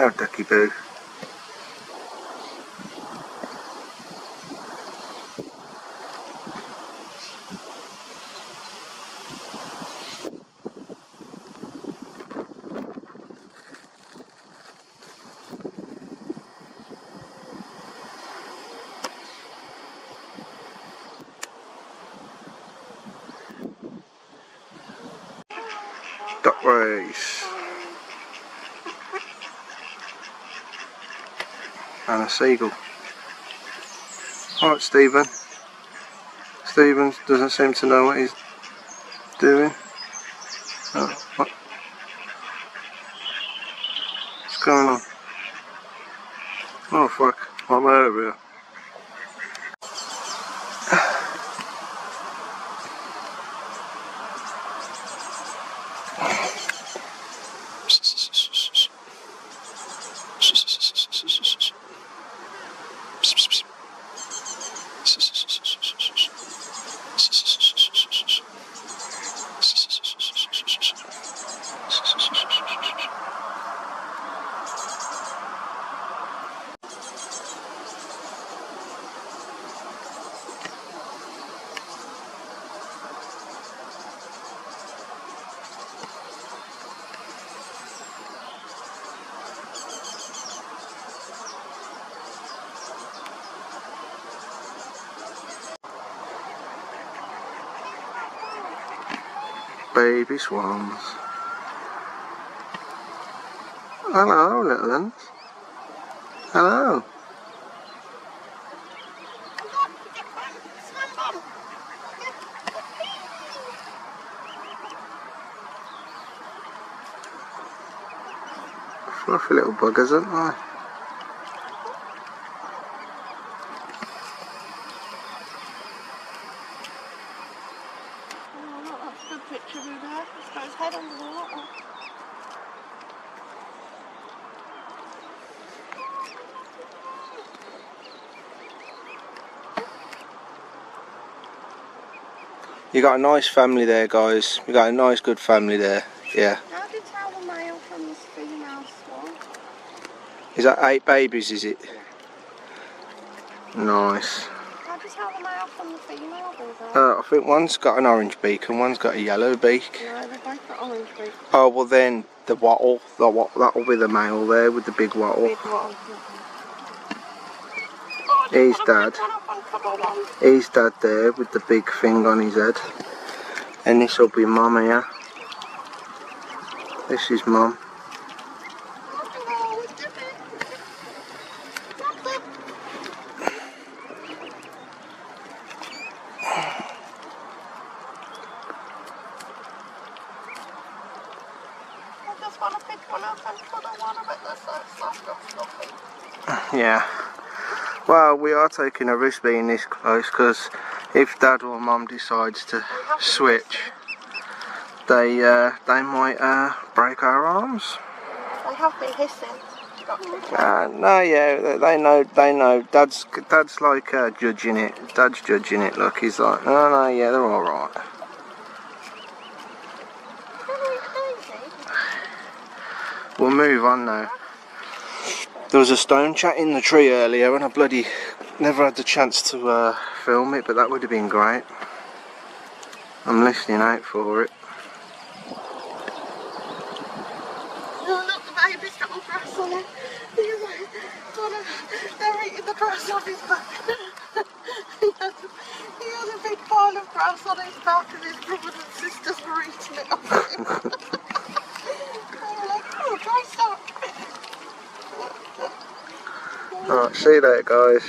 Oh, ducky boo. Duck race. And a seagull. Alright, Stephen. Stephen doesn't seem to know what he's doing. Oh, what's going on? Oh fuck, I'm over here. Baby swans. Hello, little ones. Hello. Fluffy little buggers, aren't they? Picture of him there. He's got his head under the water. You got a nice family there, guys. You got a nice, good family there. Yeah. How do you tell the male from the female swan? Is that 8 babies, is it? Nice. How do you tell the male from the female? I think one's got an orange beak and one's got a yellow beak. No, they've both got orange beaks. Oh, well then, the wattle, that'll be the male there with the big wattle. Big wattle. He's dad. He's dad there with the big thing on his head. And this will be mum here. This is mum. Yeah. Well, we are taking a risk being this close because if dad or mum decides to switch, they might break our arms. They have been hissing. No, yeah, they know. Dad's like judging it. Dad's judging it. Look, he's like, no, yeah, they're all right. We'll move on now. There was a stone chat in the tree earlier and I bloody never had the chance to film it, but that would have been great. I'm listening out for it. Oh look, the baby's got all grass on it. They're eating the grass off his back. He has a big pile of grass on his back and his brothers and sisters were eating it off him. Oh, try stop. Alright, see you later, guys.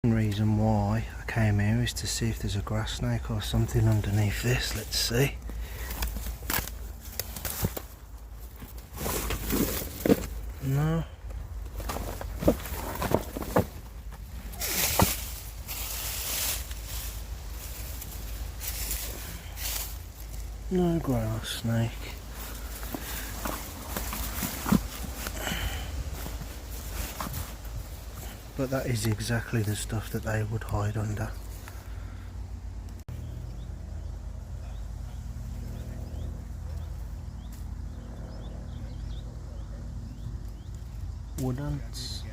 The reason why I came here is to see if there's a grass snake or something underneath this. Let's see. No. grass snake. But that is exactly the stuff that they would hide under. Wood ants.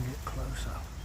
Get close up.